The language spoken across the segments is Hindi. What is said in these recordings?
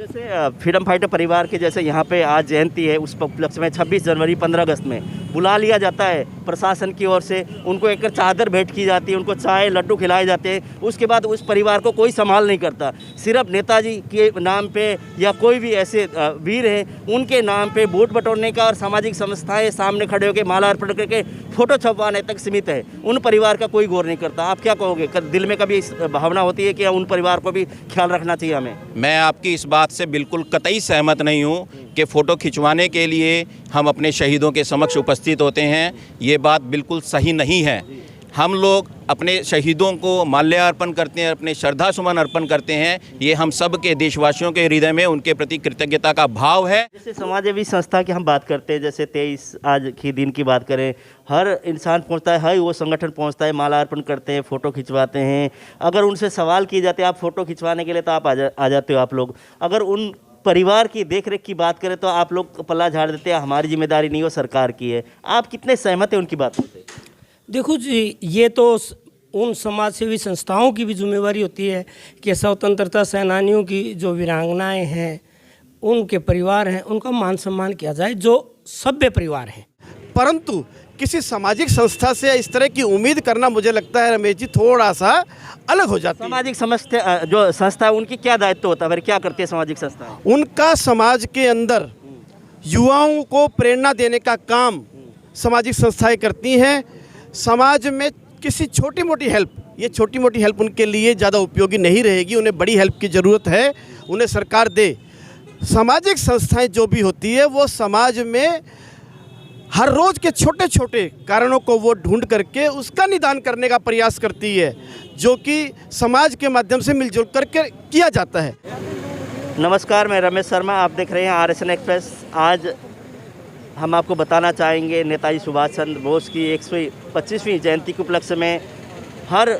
जैसे फ्रीडम फाइटर परिवार के जैसे यहाँ पे आज जयंती है, उस उपलक्ष्य में 26 जनवरी 15 अगस्त में बुला लिया जाता है प्रशासन की ओर से, उनको एक चादर भेंट की जाती है, उनको चाय लड्डू खिलाए जाते हैं। उसके बाद उस परिवार को कोई संभाल नहीं करता। सिर्फ नेताजी के नाम पे या कोई भी ऐसे वीर हैं उनके नाम पे वोट बटोरने का और सामाजिक संस्थाएं सामने खड़े होकर माला अर्पण करके फोटो छपवाने तक सीमित है। उन परिवार का कोई गौर नहीं करता। आप क्या कहोगे, दिल में कभी इस भावना होती है कि उन परिवार को भी ख्याल रखना चाहिए हमें? मैं आपकी इस बात से बिल्कुल कतई सहमत नहीं हूँ कि फ़ोटो खिंचवाने के लिए हम अपने शहीदों के समक्ष उपस्थित होते हैं। ये बात बिल्कुल सही नहीं है। हम लोग अपने शहीदों को माल्यार्पण करते हैं, अपने श्रद्धा सुमन अर्पण करते हैं। ये हम सब के देशवासियों के हृदय में उनके प्रति कृतज्ञता का भाव है। जैसे समाजसेवी संस्था की हम बात करते हैं, जैसे 23 आज के दिन की बात करें, हर इंसान पहुंचता है, हर वो संगठन पहुंचता है, माला अर्पण करते हैं, फ़ोटो खिंचवाते हैं। अगर उनसे सवाल किए जाते हैं आप फ़ोटो खिंचवाने के लिए तो आप आ जाते हो आप लोग। अगर उन परिवार की देखरेख की बात करें तो आप लोग पल्ला झाड़ देते हैं, हमारी जिम्मेदारी नहीं, वो सरकार की है। आप कितने सहमत हैं उनकी बातों से? देखो जी, ये तो उन समाजसेवी संस्थाओं की भी जिम्मेवारी होती है कि स्वतंत्रता सेनानियों की जो वीरांगनाएं हैं, उनके परिवार हैं, उनका मान सम्मान किया जाए, जो सभ्य परिवार हैं। परंतु किसी सामाजिक संस्था से इस तरह की उम्मीद करना, मुझे लगता है रमेश जी, थोड़ा सा अलग हो जाता है। सामाजिक समस्या जो संस्था है उनकी क्या दायित्व होता है, फिर क्या करती है सामाजिक संस्था? उनका समाज के अंदर युवाओं को प्रेरणा देने का काम सामाजिक संस्थाएं करती हैं। समाज में किसी छोटी मोटी हेल्प, ये छोटी मोटी हेल्प उनके लिए ज़्यादा उपयोगी नहीं रहेगी। उन्हें बड़ी हेल्प की ज़रूरत है, उन्हें सरकार दे। सामाजिक संस्थाएं जो भी होती है वो समाज में हर रोज़ के छोटे छोटे कारणों को वो ढूंढ करके उसका निदान करने का प्रयास करती है, जो कि समाज के माध्यम से मिलजुल करके किया जाता है। नमस्कार, मैं रमेश शर्मा, आप देख रहे हैं RSN एक्सप्रेस। आज हम आपको बताना चाहेंगे नेताजी सुभाष चंद्र बोस की 125वीं जयंती के उपलक्ष्य में हर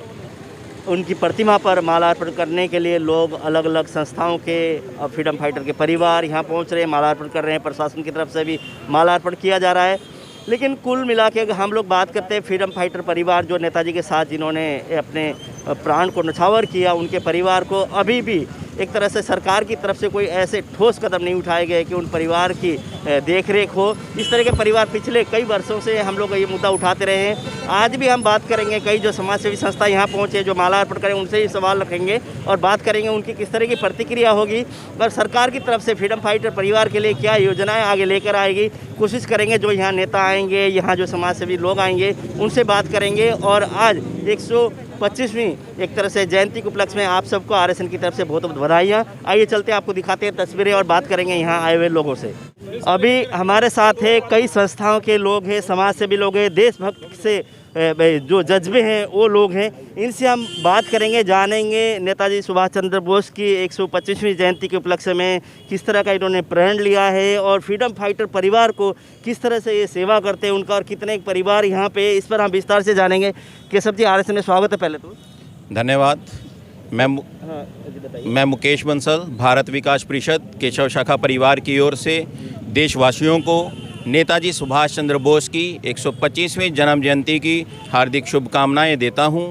उनकी प्रतिमा पर मालार्पण करने के लिए लोग अलग अलग संस्थाओं के और फ्रीडम फाइटर के परिवार यहाँ पहुँच रहे हैं, मालार्पण कर रहे हैं। प्रशासन की तरफ से भी मालार्पण किया जा रहा है। लेकिन कुल मिला के अगर हम लोग बात करते हैं फ्रीडम फाइटर परिवार जो नेताजी के साथ जिन्होंने अपने प्राण को न्यौछावर किया, उनके परिवार को अभी भी एक तरह से सरकार की तरफ से कोई ऐसे ठोस कदम नहीं उठाए गए कि उन परिवार की देखरेख हो। इस तरह के परिवार पिछले कई वर्षों से हम लोग ये मुद्दा उठाते रहे हैं। आज भी हम बात करेंगे, कई जो समाजसेवी संस्था यहाँ पहुँचे जो माला अर्पण करें उनसे ही सवाल रखेंगे और बात करेंगे उनकी किस तरह की प्रतिक्रिया होगी। पर सरकार की तरफ से फ्रीडम फाइटर परिवार के लिए क्या योजनाएँ आगे लेकर आएगी, कोशिश करेंगे। जो यहाँ नेता आएंगे, यहाँ जो समाजसेवी लोग आएंगे, उनसे बात करेंगे। और आज 125वीं एक तरह से जयंती के उपलक्ष्य में आप सबको RSN की तरफ से बहुत बहुत बधाइयाँ। आइए चलते हैं, आपको दिखाते हैं तस्वीरें और बात करेंगे यहाँ आए हुए लोगों से। अभी हमारे साथ है कई संस्थाओं के लोग हैं, समाज से भी लोग हैं, देशभक्त से जो जज्बे हैं वो लोग हैं। इनसे हम बात करेंगे, जानेंगे नेताजी सुभाष चंद्र बोस की 125वीं जयंती के उपलक्ष्य में किस तरह का इन्होंने प्रण लिया है और फ्रीडम फाइटर परिवार को किस तरह से ये सेवा करते हैं उनका, और कितने परिवार यहाँ पे, इस पर हम विस्तार से जानेंगे। केशव जी, RSN में स्वागत है पहले तो। धन्यवाद। मैं मुकेश बंसल, भारत विकास परिषद केशव शाखा परिवार की ओर से देशवासियों को नेताजी सुभाष चंद्र बोस की 125वीं जन्म जयंती की हार्दिक शुभकामनाएं देता हूं।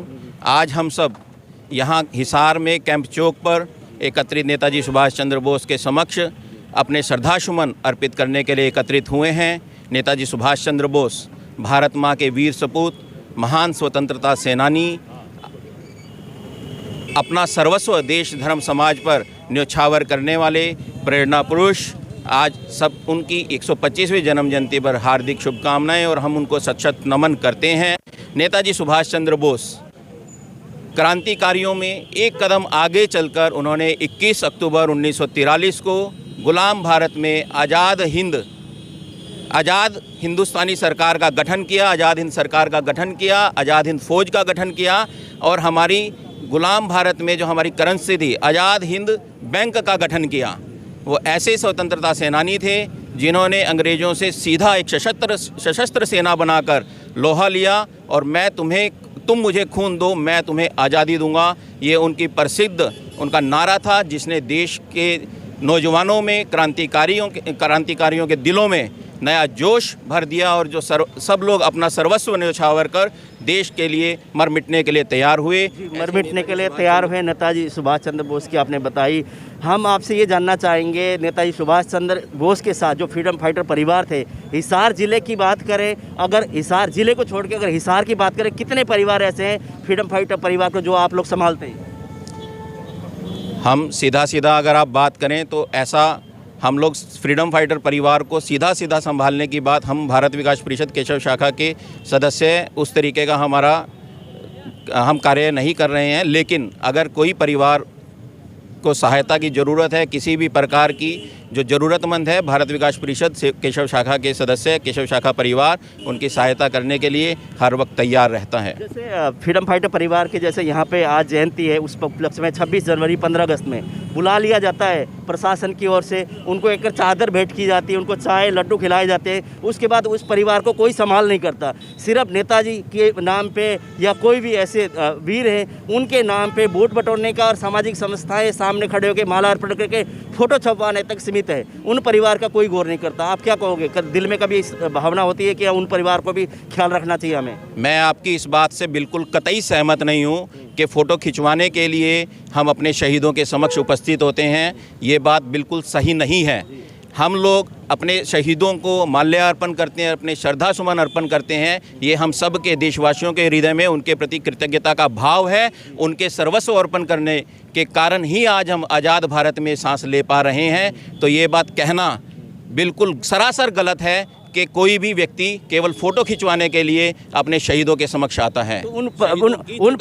आज हम सब यहां हिसार में कैंप चौक पर एकत्रित नेताजी सुभाष चंद्र बोस के समक्ष अपने श्रद्धासुमन अर्पित करने के लिए एकत्रित हुए हैं। नेताजी सुभाष चंद्र बोस भारत माँ के वीर सपूत, महान स्वतंत्रता सेनानी, अपना सर्वस्व देश धर्म समाज पर न्यौछावर करने वाले प्रेरणा पुरुष। आज सब उनकी 125वीं जन्म जयंती पर हार्दिक शुभकामनाएं और हम उनको सत नमन करते हैं। नेताजी सुभाष चंद्र बोस क्रांतिकारियों में एक कदम आगे चलकर उन्होंने 21 अक्टूबर 1943 को गुलाम भारत में आज़ाद हिंदुस्तानी सरकार का गठन किया, आज़ाद हिंद सरकार का गठन किया, आज़ाद हिंद फौज का गठन किया और हमारी गुलाम भारत में जो हमारी करेंसी थी, आज़ाद हिंद बैंक का गठन किया। वो ऐसे स्वतंत्रता सेनानी थे जिन्होंने अंग्रेज़ों से सीधा एक सशस्त्र सेना बनाकर लोहा लिया और तुम मुझे खून दो, मैं तुम्हें आज़ादी दूंगा। ये उनकी प्रसिद्ध उनका नारा था, जिसने देश के नौजवानों में, क्रांतिकारियों के दिलों में नया जोश भर दिया और जो सब लोग अपना सर्वस्व न्यौछावर कर देश के लिए मर मिटने के लिए तैयार हुए। मर मिटने के लिए तैयार हुए नेताजी सुभाष चंद्र बोस की आपने बताई। हम आपसे ये जानना चाहेंगे, नेताजी सुभाष चंद्र बोस के साथ जो फ्रीडम फाइटर परिवार थे, हिसार ज़िले की बात करें, अगर हिसार ज़िले को छोड़ के अगर हिसार की बात करें, कितने परिवार ऐसे हैं फ्रीडम फाइटर परिवार को जो आप लोग संभालते हैं? हम सीधा अगर आप बात करें तो ऐसा हम लोग फ्रीडम फाइटर परिवार को सीधा संभालने की बात, हम भारत विकास परिषद केशव शाखा के सदस्य उस तरीके का हम कार्य नहीं कर रहे हैं। लेकिन अगर कोई परिवार को सहायता की ज़रूरत है, किसी भी प्रकार की जो ज़रूरतमंद है, भारत विकास परिषद से केशव शाखा के सदस्य, केशव शाखा परिवार उनकी सहायता करने के लिए हर वक्त तैयार रहता है। जैसे फ्रीडम फाइटर परिवार के जैसे यहाँ पे आज जयंती है, उस उपलक्ष्य में 26 जनवरी 15 अगस्त में बुला लिया जाता है प्रशासन की ओर से, उनको एक चादर भेंट की जाती है, उनको चाय लड्डू खिलाए जाते हैं। उसके बाद उस परिवार को कोई संभाल नहीं करता। सिर्फ नेताजी के नाम पे या कोई भी ऐसे वीर हैं उनके नाम पे वोट बटोरने का और सामाजिक संस्थाएं सामने खड़े होकर माला अर्पण करके फ़ोटो छपवाने तक सीमित है। उन परिवार का कोई गौर नहीं करता। आप क्या कहोगे? दिल में कभी इस भावना होती है कि उन परिवार को भी ख्याल रखना चाहिए हमें? मैं आपकी इस बात से बिल्कुल कतई सहमत नहीं हूँ कि फ़ोटो खिंचवाने के लिए हम अपने शहीदों के समक्ष उपस्थित होते हैं। ये बात बिल्कुल सही नहीं है। हम लोग अपने शहीदों को माल्यार्पण करते हैं, अपने श्रद्धा सुमन अर्पण करते हैं। ये हम सब के देशवासियों के हृदय में उनके प्रति कृतज्ञता का भाव है। उनके सर्वस्व अर्पण करने के कारण ही आज हम आज़ाद भारत में सांस ले पा रहे हैं। तो ये बात कहना बिल्कुल सरासर गलत है कि कोई भी व्यक्ति केवल फ़ोटो खिंचवाने के लिए अपने शहीदों के समक्ष आता है। तो उन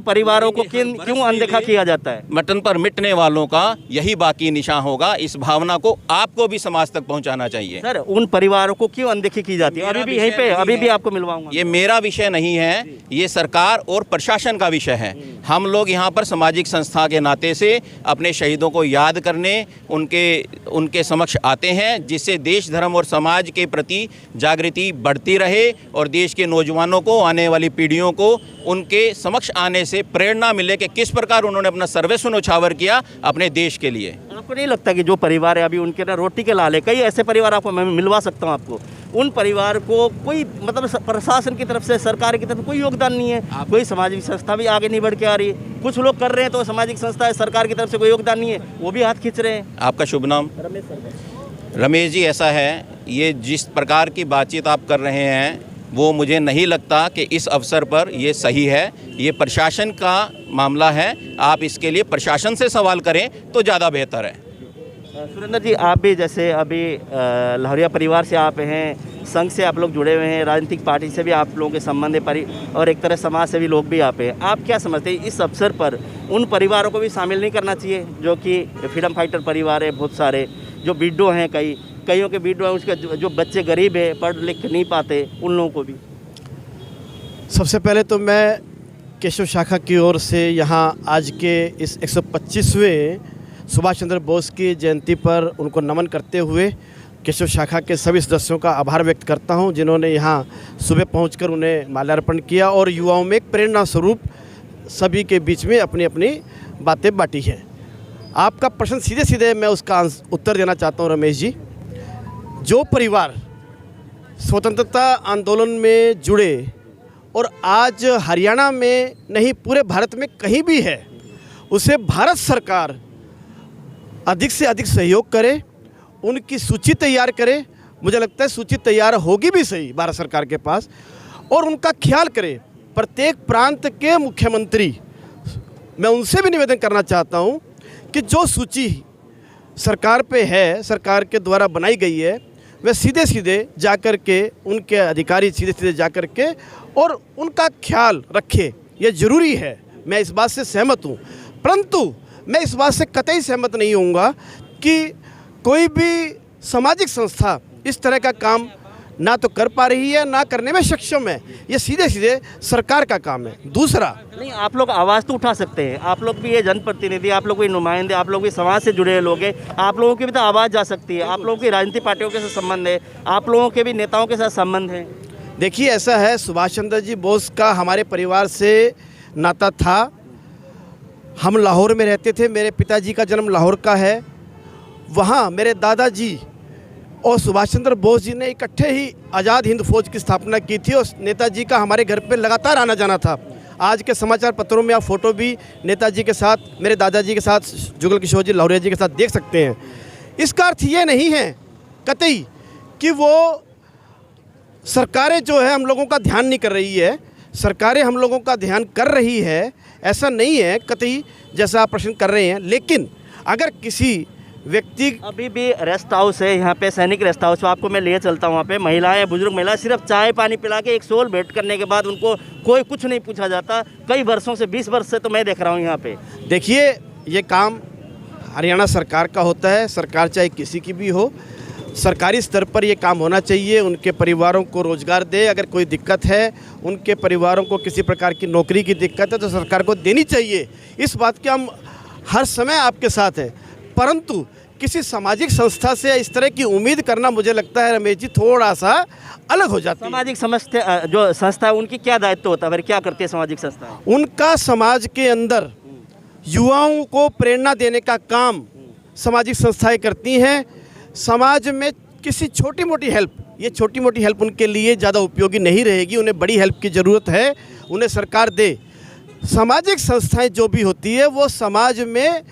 परिवारों को क्यों अनदेखा किया जाता है? वतन पर मिटने वालों का यही बाकी निशान होगा। इस भावना को आपको भी समाज तक पहुंचाना चाहिए। सर, उन परिवारों को क्यों अनदेखी की जाती है? अभी भी यहीं पे अभी भी आपको मिलवाऊंगा। ये मेरा विषय नहीं है, ये सरकार और प्रशासन का विषय है। हम लोग यहाँ पर सामाजिक संस्था के नाते से अपने शहीदों को याद करने उनके समक्ष आते हैं, जिससे देश धर्म और समाज के प्रति जागृति बढ़ती रहे और देश के नौजवानों को, आने वाली पीढ़ियों को उनके समक्ष आने से प्रेरणा मिले कि किस प्रकार उन्होंने अपना सर्वस्व न्यौछावर किया अपने देश के लिए। आपको नहीं लगता कि जो परिवार है अभी उनके ना रोटी के लाले, कई ऐसे परिवार आपको मैं मिलवा सकता हूँ आपको, उन परिवार को कोई मतलब प्रशासन की तरफ से, सरकार की तरफ कोई योगदान नहीं है, कोई सामाजिक संस्था भी आगे नहीं बढ़ के आ रही है। कुछ लोग कर रहे हैं तो सामाजिक संस्था है, सरकार की तरफ से कोई योगदान नहीं है, वो भी हाथ खींच रहे हैं। आपका शुभ नाम? रमेश जी, ऐसा है, ये जिस प्रकार की बातचीत आप कर रहे हैं वो मुझे नहीं लगता कि इस अवसर पर ये सही है। ये प्रशासन का मामला है, आप इसके लिए प्रशासन से सवाल करें तो ज़्यादा बेहतर है। सुरेंद्र जी, आप भी जैसे अभी लहरिया परिवार से आप हैं, संघ से आप लोग जुड़े हुए हैं, राजनीतिक पार्टी से भी आप लोगों के संबंध है, और एक तरह समाज से भी लोग भी आप हैं। आप क्या समझते हैं इस अवसर पर उन परिवारों को भी शामिल नहीं करना चाहिए जो कि फ्रीडम फाइटर परिवार है, बहुत सारे जो विडो हैं, कईयों के विडो हैं, उसके जो बच्चे गरीब है, पढ़ लिख नहीं पाते, उन लोगों को भी? सबसे पहले तो मैं केशव शाखा की ओर से यहाँ आज के इस 125वें सुभाष चंद्र बोस की जयंती पर उनको नमन करते हुए केशव शाखा के सभी सदस्यों का आभार व्यक्त करता हूँ, जिन्होंने यहाँ सुबह पहुंचकर उन्हें माल्यार्पण किया और युवाओं में एक प्रेरणा स्वरूप सभी के बीच में अपनी अपनी बातें बांटी हैं। आपका प्रश्न सीधे सीधे मैं उसका उत्तर देना चाहता हूँ रमेश जी। जो परिवार स्वतंत्रता आंदोलन में जुड़े और आज हरियाणा में नहीं पूरे भारत में कहीं भी है, उसे भारत सरकार अधिक से अधिक सहयोग करे, उनकी सूची तैयार करे। मुझे लगता है सूची तैयार होगी भी सही भारत सरकार के पास, और उनका ख्याल करे। प्रत्येक प्रांत के मुख्यमंत्री, मैं उनसे भी निवेदन करना चाहता हूं कि जो सूची सरकार पे है, सरकार के द्वारा बनाई गई है, वे सीधे सीधे जाकर के उनके अधिकारी सीधे सीधे जाकर के और उनका ख्याल रखे। ये ज़रूरी है, मैं इस बात से सहमत हूँ। परंतु मैं इस बात से कतई सहमत नहीं होऊंगा कि कोई भी सामाजिक संस्था इस तरह का काम ना तो कर पा रही है, ना करने में सक्षम है। ये सीधे सीधे सरकार का काम है। दूसरा, नहीं, आप लोग आवाज़ तो उठा सकते हैं, आप लोग भी ये जनप्रतिनिधि, आप लोग भी नुमाइंदे, आप लोग भी समाज से जुड़े लोग हैं, आप लोगों की भी तो आवाज़ जा सकती है। आप लोगों की राजनीतिक पार्टियों के साथ संबंध है, आप लोगों के भी नेताओं के साथ संबंध है। देखिए, ऐसा है, सुभाष चंद्र जी बोस का हमारे परिवार से नाता था। हम लाहौर में रहते थे, मेरे पिताजी का जन्म लाहौर का है। वहाँ मेरे दादाजी और सुभाष चंद्र बोस जी ने इकट्ठे ही आज़ाद हिंद फौज की स्थापना की थी और नेताजी का हमारे घर पे लगातार आना जाना था। आज के समाचार पत्रों में आप फ़ोटो भी नेताजी के साथ, मेरे दादाजी के साथ, जुगल किशोर जी, लाहौरिया जी के साथ देख सकते हैं। इसका अर्थ ये नहीं है कतई कि वो सरकारें जो है हम लोगों का ध्यान नहीं कर रही है। सरकारें हम लोगों का ध्यान कर रही है, ऐसा नहीं है कतई जैसा आप प्रश्न कर रहे हैं। लेकिन अगर किसी व्यक्ति, अभी भी रेस्ट हाउस है यहाँ पे, सैनिक रेस्ट हाउस, तो आपको मैं ले चलता हूँ वहाँ पे। महिलाएं, बुजुर्ग महिलाएं सिर्फ चाय पानी पिला के एक सोल भेंट करने के बाद उनको कोई कुछ नहीं पूछा जाता। कई वर्षों से, 20 वर्ष से तो मैं देख रहा हूँ यहाँ पे। देखिए ये काम हरियाणा सरकार का होता है, सरकार चाहे किसी की भी हो, सरकारी स्तर पर ये काम होना चाहिए। उनके परिवारों को रोज़गार दे। अगर कोई दिक्कत है, उनके परिवारों को किसी प्रकार की नौकरी की दिक्कत है तो सरकार को देनी चाहिए। इस बात के हम हर समय आपके साथ हैं। परंतु किसी सामाजिक संस्था से इस तरह की उम्मीद करना, मुझे लगता है रमेश जी, थोड़ा सा अलग हो जाता है। सामाजिक समस्या जो संस्था है उनकी क्या दायित्व होता है, फिर क्या करती है सामाजिक संस्था? उनका समाज के अंदर युवाओं को प्रेरणा देने का काम सामाजिक संस्थाएं करती हैं। समाज में किसी छोटी मोटी हेल्प, ये छोटी मोटी हेल्प उनके लिए ज़्यादा उपयोगी नहीं रहेगी। उन्हें बड़ी हेल्प की ज़रूरत है, उन्हें सरकार दे। सामाजिक संस्थाएं जो भी होती है वो समाज में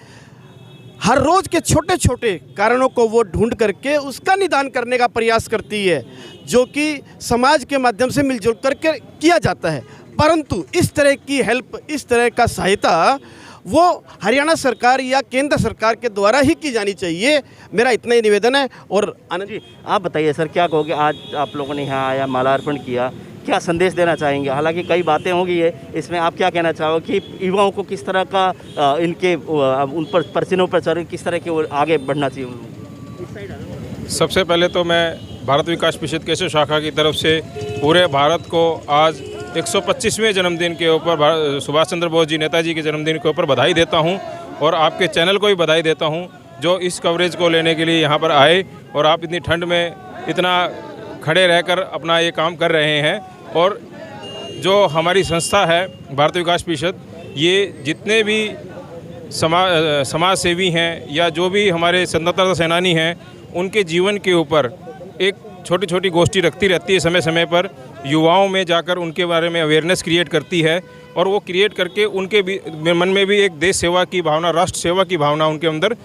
हर रोज़ के छोटे छोटे कारणों को वो ढूंढ करके उसका निदान करने का प्रयास करती है, जो कि समाज के माध्यम से मिलजुल करके किया जाता है। परंतु इस तरह की हेल्प, इस तरह का सहायता वो हरियाणा सरकार या केंद्र सरकार के द्वारा ही की जानी चाहिए। मेरा इतना ही निवेदन है। और आनंद जी, आप बताइए सर, क्या कहोगे? आज आप लोगों ने यहाँ आया, मालार्पण किया, क्या संदेश देना चाहेंगे? हालांकि कई बातें होंगी है इसमें, आप क्या कहना चाहोगे कि युवाओं को किस तरह का इनके उन पर परचीनों पर चढ़ किस तरह के आगे बढ़ना चाहिए? सबसे पहले तो मैं भारत विकास परिषद केशव शाखा की तरफ से पूरे भारत को आज 125वें जन्मदिन के ऊपर, सुभाष चंद्र बोस जी, नेताजी के जन्मदिन के ऊपर बधाई देता हूं। और आपके चैनल को भी बधाई देता हूं जो इस कवरेज को लेने के लिए यहां पर आए और आप इतनी ठंड में इतना खड़े रहकर अपना ये काम कर रहे हैं। और जो हमारी संस्था है भारत विकास परिषद, ये जितने भी समाज सेवी हैं या जो भी हमारे स्वतंत्रता सेनानी हैं, उनके जीवन के ऊपर एक छोटी छोटी गोष्ठी रखती रहती है। समय समय पर युवाओं में जाकर उनके बारे में अवेयरनेस क्रिएट करती है और वो क्रिएट करके उनके भी मन में भी एक देश सेवा की भावना, राष्ट्र सेवा की भावना उनके अंदर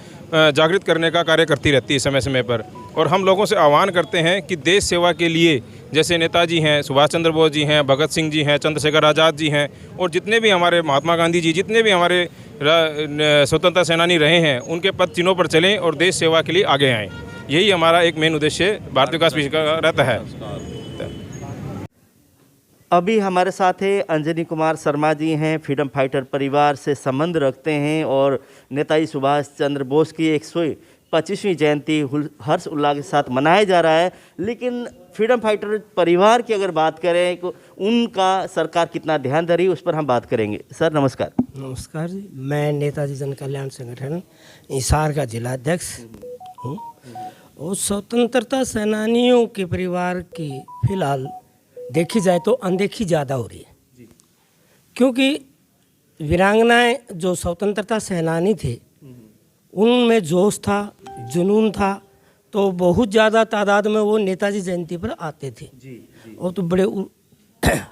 जागृत करने का कार्य करती रहती है समय समय पर। और हम लोगों से आह्वान करते हैं कि देश सेवा के लिए जैसे नेताजी हैं, सुभाष चंद्र बोस जी हैं, भगत सिंह जी हैं, चंद्रशेखर आज़ाद जी हैं और जितने भी हमारे महात्मा गांधी जी, जितने भी हमारे स्वतंत्रता सेनानी रहे हैं, उनके पद चिन्हों पर चलें और देश सेवा के लिए आगे आएँ। यही हमारा एक मेन उद्देश्य भारत विकास परिषद का रहता है। अभी हमारे साथ है अंजनी कुमार शर्मा जी हैं, फ्रीडम फाइटर परिवार से संबंध रखते हैं और नेताजी सुभाष चंद्र बोस की 125वीं जयंती हर्ष उल्लास के साथ मनाया जा रहा है। लेकिन फ्रीडम फाइटर परिवार की अगर बात करें तो उनका सरकार कितना ध्यान दे रही है, उस पर हम बात करेंगे। सर नमस्कार। नमस्कार जी, मैं नेताजी जन कल्याण संगठन हिसार का जिला अध्यक्ष हूँ और स्वतंत्रता सेनानियों के परिवार की फिलहाल देखी जाए तो अनदेखी ज़्यादा हो रही है, क्योंकि वीरांगनाएं जो स्वतंत्रता सेनानी थे उनमें जोश था, जुनून था, तो बहुत ज़्यादा तादाद में वो नेताजी जयंती पर आते थे और तो बड़े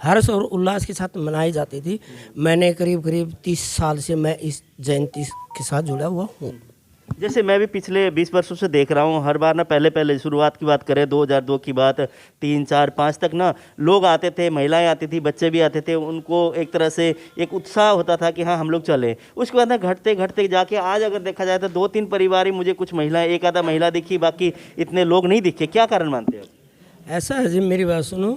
हर्ष और उल्लास के साथ मनाई जाती थी। मैंने करीब 30 साल से मैं इस जयंती के साथ जुड़ा हुआ हूँ। जैसे मैं भी पिछले 20 वर्षों से देख रहा हूँ, हर बार ना पहले शुरुआत की बात करें 2002 की बात, 3, 4, 5 तक ना लोग आते थे, महिलाएं आती थी, बच्चे भी आते थे। उनको एक तरह से एक उत्साह होता था कि हाँ हम लोग चलें। उसके बाद ना घटते घटते जाके आज अगर देखा जाए तो 2-3 परिवार ही मुझे कुछ महिलाएं, एक आधा महिला दिखी, बाकी इतने लोग नहीं दिखे। क्या कारण मानते हैं? ऐसा है जी, मेरी बात सुनो,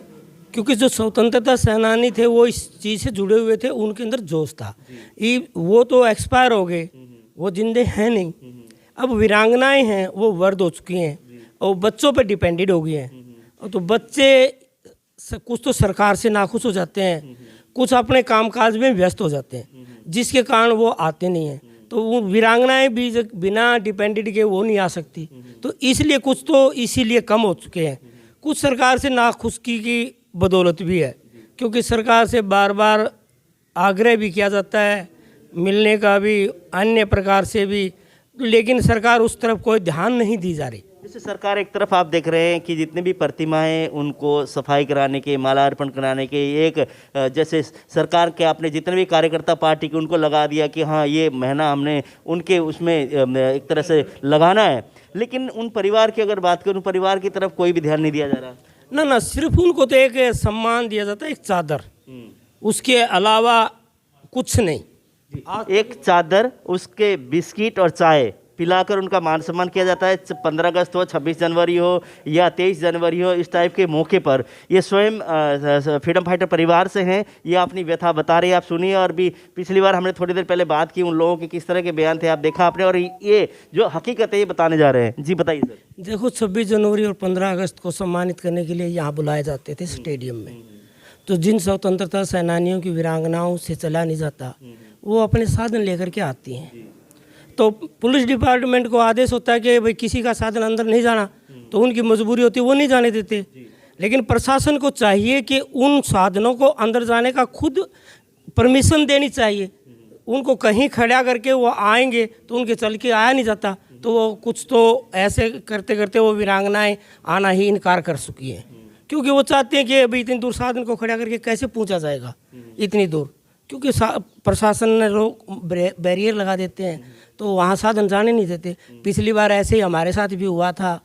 क्योंकि जो स्वतंत्रता सेनानी थे वो इस चीज़ से जुड़े हुए थे, उनके अंदर जोश था। वो तो एक्सपायर हो गए, वो जिंदे हैं नहीं। अब वीरांगनाएं हैं वो वर्द हो चुकी हैं और बच्चों पर डिपेंडेड हो गई हैं। तो बच्चे कुछ तो सरकार से नाखुश हो जाते हैं, कुछ अपने कामकाज में व्यस्त हो जाते हैं, जिसके कारण वो आते नहीं हैं। तो वो वीरांगनाएं भी बिना डिपेंडेड के वो नहीं आ सकती, तो इसलिए कुछ तो इसीलिए कम हो चुके हैं। कुछ सरकार से नाखुशकी की बदौलत भी है, क्योंकि सरकार से बार बार आग्रह भी किया जाता है, मिलने का भी, अन्य प्रकार से भी लेकिन सरकार उस तरफ कोई ध्यान नहीं दी जा रही। जैसे सरकार एक तरफ आप देख रहे हैं कि जितनी भी प्रतिमाएं उनको सफाई कराने के, मालार्पण कराने के, एक जैसे सरकार के आपने जितने भी कार्यकर्ता पार्टी के उनको लगा दिया कि हाँ ये महीना हमने उनके उसमें एक तरह से लगाना है, लेकिन उन परिवार की अगर बात करूं, उन परिवार की तरफ कोई भी ध्यान नहीं दिया जा रहा। ना, सिर्फ उनको तो एक सम्मान दिया जाता है, एक चादर, उसके अलावा कुछ नहीं। एक चादर, उसके बिस्किट और चाय पिलाकर उनका मान सम्मान किया जाता है। 15 अगस्त हो, 26 जनवरी हो या 23 जनवरी हो, इस टाइप के मौके पर ये स्वयं फ्रीडम फाइटर परिवार से हैं, ये अपनी व्यथा बता रही है, आप सुनिए। और भी पिछली बार हमने थोड़ी देर पहले बात की, उन लोगों के किस तरह के बयान थे आप देखा आपने, और ये जो हकीकत है ये बताने जा रहे हैं। जी बताइए सर। देखो, 26 जनवरी और 15 अगस्त को सम्मानित करने के लिए यहाँ बुलाए जाते थे स्टेडियम में, तो जिन स्वतंत्रता सेनानियों की वीरांगनाओं से चला नहीं जाता वो अपने साधन लेकर के आती हैं। तो पुलिस डिपार्टमेंट को आदेश होता है कि भाई किसी का साधन अंदर नहीं जाना, तो उनकी मजबूरी होती है, वो नहीं जाने देते। लेकिन प्रशासन को चाहिए कि उन साधनों को अंदर जाने का खुद परमिशन देनी चाहिए। उनको कहीं खड़ा करके वो आएंगे तो उनके चल के आया नहीं जाता, तो वो कुछ तो ऐसे करते करते वो वीरांगनाएं आना ही इनकार कर चुकी हैं, क्योंकि वो चाहते हैं कि अभी इतनी दूर साधन को खड़ा करके कैसे पहुंचा जाएगा इतनी दूर, क्योंकि प्रशासन ने बैरियर लगा देते हैं तो वहाँ साधन जाने नहीं देते। पिछली बार ऐसे ही हमारे साथ भी हुआ था,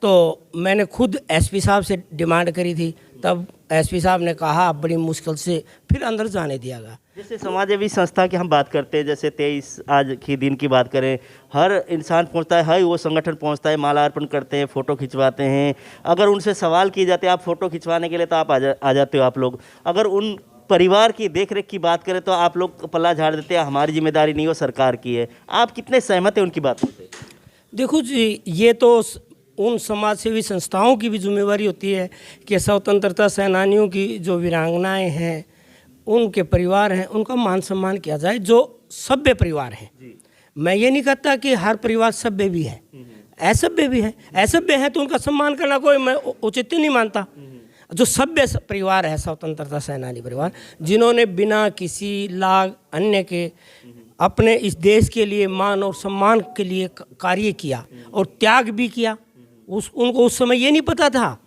तो मैंने खुद एसपी साहब से डिमांड करी थी, तब एसपी साहब ने कहा बड़ी मुश्किल से फिर अंदर जाने दिया गया। जैसे समाजसेवी संस्था की हम बात करते हैं, जैसे 23 आज के दिन की बात करें, हर इंसान पहुंचता है, हर वो संगठन पहुंचता है, मालार्पण करते हैं, फ़ोटो खिंचवाते हैं। अगर उनसे सवाल किए जाते हैं आप फ़ोटो खिंचवाने के लिए तो आप आ जाते हो आप लोग। अगर उन परिवार की देखरेख की बात करें तो आप लोग पल्ला झाड़ देते हैं, हमारी जिम्मेदारी नहीं हो, सरकार की है। आप कितने सहमत हैं उनकी बातों से? देखो जी, ये तो उन समाजसेवी संस्थाओं की भी जिम्मेवारी होती है कि स्वतंत्रता सेनानियों की जो वीरांगनाएं हैं, उनके परिवार हैं, उनका मान सम्मान किया जाए, जो सभ्य परिवार हैं। मैं ये नहीं कहता कि हर परिवार सभ्य भी है, असभ्य भी है। असभ्य है तो उनका सम्मान करना कोई मैं उचित नहीं मानता। जो सभ्य परिवार है, स्वतंत्रता सेनानी परिवार, जिन्होंने बिना किसी लाग अन्य के अपने इस देश के लिए मान और सम्मान के लिए कार्य किया और त्याग भी किया। उनको उस समय ये नहीं पता था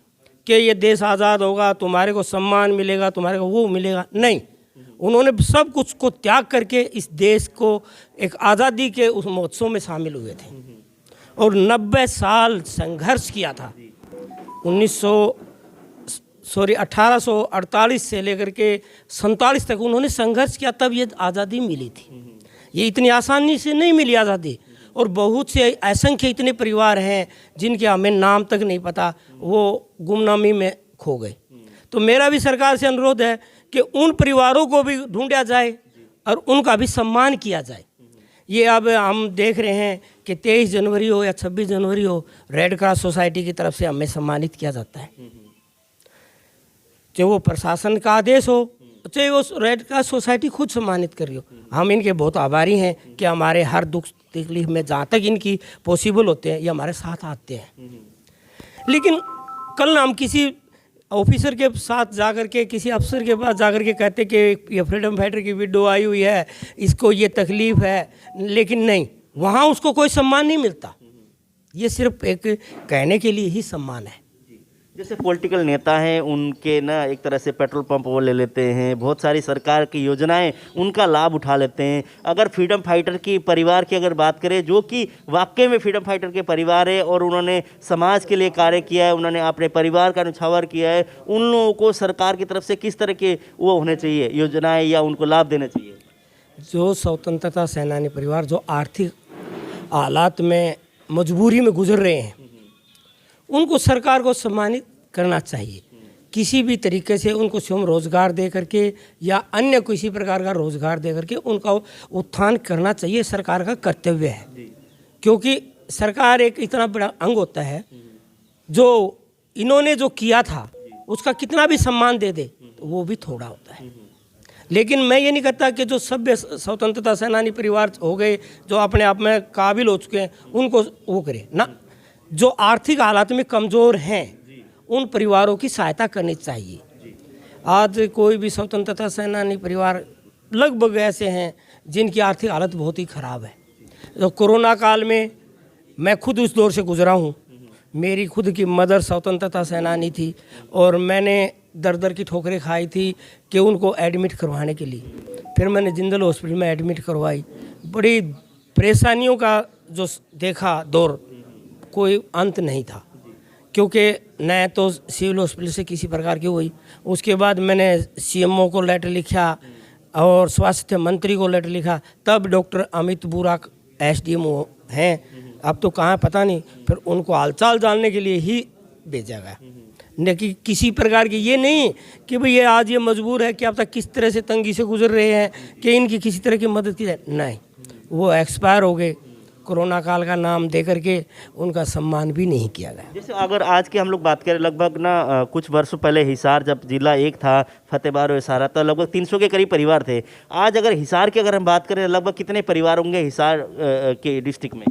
कि ये देश आज़ाद होगा, तुम्हारे को सम्मान मिलेगा, तुम्हारे को वो मिलेगा, नहीं। उन्होंने सब कुछ को त्याग करके इस देश को एक आज़ादी के उस महोत्सव में शामिल हुए थे और 90 साल संघर्ष किया था। 1848 से लेकर के 47 तक उन्होंने संघर्ष किया, तब ये आज़ादी मिली थी। ये इतनी आसानी से नहीं मिली आज़ादी, और बहुत से असंख्य इतने परिवार हैं जिनके हमें नाम तक नहीं पता, वो गुमनामी में खो गए। तो मेरा भी सरकार से अनुरोध है कि उन परिवारों को भी ढूंढा जाए और उनका भी सम्मान किया जाए। ये अब हम देख रहे हैं कि 23 जनवरी हो या 26 जनवरी हो, रेड क्रॉस सोसाइटी की तरफ से हमें सम्मानित किया जाता है, चाहे वो प्रशासन का आदेश हो, चाहे वो रेड क्रॉस सोसाइटी खुद सम्मानित कर रही हो। हम इनके बहुत आभारी हैं कि हमारे हर दुख तकलीफ में जहाँ तक इनकी पॉसिबल होते हैं ये हमारे साथ आते हैं। लेकिन कल हम किसी ऑफिसर के साथ जाकर के, किसी अफसर के पास जाकर के कहते कि ये फ्रीडम फाइटर की विडो आई हुई है, इसको ये तकलीफ़ है, लेकिन नहीं, वहाँ उसको कोई सम्मान नहीं मिलता। ये सिर्फ एक कहने के लिए ही सम्मान है। जैसे पॉलिटिकल नेता हैं, उनके ना एक तरह से पेट्रोल पंप वो ले लेते हैं, बहुत सारी सरकार की योजनाएं उनका लाभ उठा लेते हैं। अगर फ्रीडम फाइटर की परिवार की अगर बात करें, जो कि वाकई में फ्रीडम फाइटर के परिवार है और उन्होंने समाज के लिए कार्य किया है, उन्होंने अपने परिवार का न्यौछावर किया है, उन लोगों को सरकार की तरफ से किस तरह के वो होने चाहिए योजनाएँ या उनको लाभ देने चाहिए? जो स्वतंत्रता सेनानी परिवार जो आर्थिक हालात में मजबूरी में गुजर रहे हैं, उनको सरकार को सम्मानित करना चाहिए। किसी भी तरीके से उनको स्वयं रोजगार दे करके या अन्य किसी प्रकार का रोजगार दे करके उनका उत्थान करना चाहिए, सरकार का कर्तव्य है। क्योंकि सरकार एक इतना बड़ा अंग होता है, जो इन्होंने जो किया था उसका कितना भी सम्मान दे दे तो वो भी थोड़ा होता है। लेकिन मैं ये नहीं कहता कि जो सभ्य स्वतंत्रता सेनानी परिवार हो गए, जो अपने आप में काबिल हो चुके हैं, उनको वो करे ना। जो आर्थिक हालात में कमज़ोर हैं उन परिवारों की सहायता करनी चाहिए। आज कोई भी स्वतंत्रता सेनानी परिवार लगभग ऐसे हैं जिनकी आर्थिक हालत बहुत ही ख़राब है, तो कोरोना काल में मैं खुद उस दौर से गुजरा हूँ। मेरी खुद की मदर स्वतंत्रता सेनानी थी और मैंने दर दर की ठोकरें खाई थी कि उनको एडमिट करवाने के लिए। फिर मैंने जिंदल हॉस्पिटल में एडमिट करवाई। बड़ी परेशानियों का जो देखा दौर, कोई अंत नहीं था, क्योंकि न तो सिविल हॉस्पिटल से किसी प्रकार की हुई। उसके बाद मैंने सीएमओ को लेटर लिखा और स्वास्थ्य मंत्री को लेटर लिखा। तब डॉक्टर अमित बुरा एसडीएमओ हैं, अब तो कहाँ पता नहीं, फिर उनको हालचाल जानने के लिए ही भेजा गया। न कि किसी प्रकार की ये नहीं कि भाई ये आज ये मजबूर है कि अब तक किस तरह से तंगी से गुजर रहे हैं कि इनकी किसी तरह की मदद की जाए, नहीं, वो एक्सपायर हो गए। कोरोना काल का नाम दे करके उनका सम्मान भी नहीं किया गया। जैसे अगर आज की हम लोग बात करें, लगभग ना कुछ वर्षों पहले हिसार जब जिला एक था, फतेहबाद और हिसार, तो लगभग 300 के करीब परिवार थे। आज अगर हिसार की अगर हम बात करें, लगभग कितने परिवार होंगे हिसार के डिस्ट्रिक्ट में?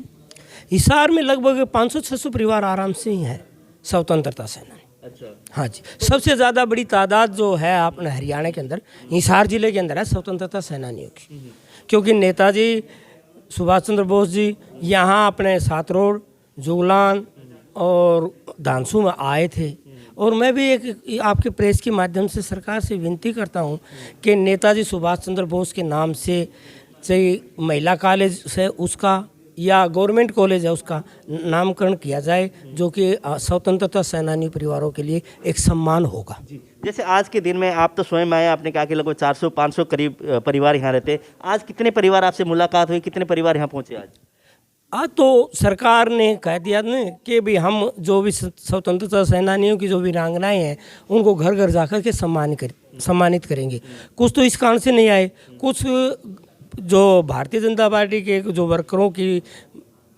हिसार में लगभग 500-600 परिवार आराम से ही है स्वतंत्रता सेनानी। अच्छा, हाँ जी, सबसे ज़्यादा बड़ी तादाद जो है अपने हरियाणा के अंदर, हिसार जिले के अंदर है स्वतंत्रता सेनानियों की। क्योंकि नेताजी सुभाष चंद्र बोस जी यहाँ अपने सातरोड, जुगलान और धानसू में आए थे। और मैं भी एक आपके प्रेस के माध्यम से सरकार से विनती करता हूँ कि नेताजी सुभाष चंद्र बोस के नाम से चाहे महिला कॉलेज है उसका या गवर्नमेंट कॉलेज है उसका नामकरण किया जाए, जो कि स्वतंत्रता सेनानी परिवारों के लिए एक सम्मान होगा। जैसे आज के दिन में आप तो स्वयं आए, आपने कहा कि लगभग 400-500 करीब परिवार यहाँ रहते। आज कितने परिवार आपसे मुलाकात हुई, कितने परिवार यहाँ पहुँचे आज तो सरकार ने कह दिया ना कि भाई हम जो भी स्वतंत्रता सेनानियों की जो वीरांगनाएं हैं उनको घर घर जाकर के सम्मानित करेंगे। कुछ तो इस कारण से नहीं आए, कुछ जो भारतीय जनता पार्टी के जो वर्करों की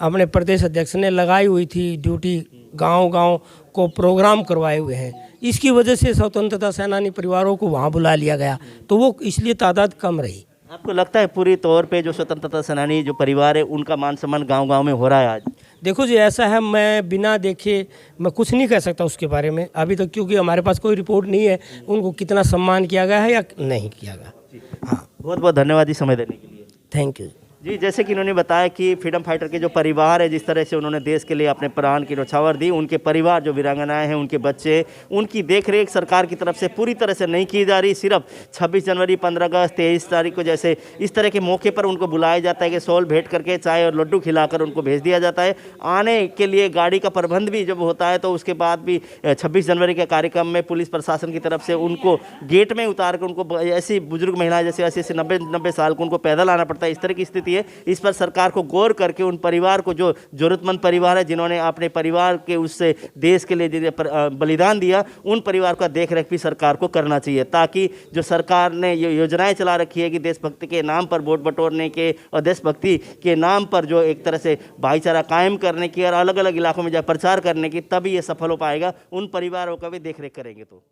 अपने प्रदेश अध्यक्ष ने लगाई हुई थी ड्यूटी, गांव-गांव को प्रोग्राम करवाए हुए हैं, इसकी वजह से स्वतंत्रता सेनानी परिवारों को वहां बुला लिया गया, तो वो इसलिए तादाद कम रही। आपको लगता है पूरी तौर पे जो स्वतंत्रता सेनानी जो परिवार है उनका मान सम्मान गांव-गांव में हो रहा है आज? देखो जी, ऐसा है, मैं बिना देखे मैं कुछ नहीं कह सकता उसके बारे में अभी तक, क्योंकि हमारे पास कोई रिपोर्ट नहीं है उनको कितना सम्मान किया गया है या नहीं किया गया। हाँ, बहुत बहुत धन्यवाद जी समय देने के लिए। थैंक यू जी। जैसे कि इन्होंने बताया कि फ्रीडम फाइटर के जो परिवार है, जिस तरह से उन्होंने देश के लिए अपने प्राण की न्यौछावर दी, उनके परिवार जो वीरांगनाएं हैं, उनके बच्चे, उनकी देखरेख सरकार की तरफ से पूरी तरह से नहीं की जा रही। सिर्फ 26 जनवरी, 15 अगस्त, 23 तारीख को जैसे इस तरह के मौके पर उनको बुलाया जाता है कि शॉल भेंट करके चाय और लड्डू खिलाकर उनको भेज दिया जाता है। आने के लिए गाड़ी का प्रबंध भी जब होता है तो उसके बाद भी 26 जनवरी के कार्यक्रम में पुलिस प्रशासन की तरफ से उनको गेट में उतार कर उनको ऐसी बुजुर्ग महिलाएं जैसे 80-90 साल को उनको पैदल आना पड़ता है। इस तरह की स्थिति है। इस पर सरकार को गौर करके उन परिवार को, जो जरूरतमंद परिवार है जिन्होंने अपने परिवार के उससे देश के लिए बलिदान दिया, उन परिवार का देख रेख भी सरकार को करना चाहिए, ताकि जो सरकार ने ये योजनाएं चला रखी है कि देशभक्ति के नाम पर वोट बटोरने के और देशभक्ति के नाम पर जो एक तरह से भाईचारा कायम करने की और अलग अलग इलाकों में जब प्रचार करने की, तभी ये सफल हो पाएगा। उन परिवारों का भी देख रेख करेंगे तो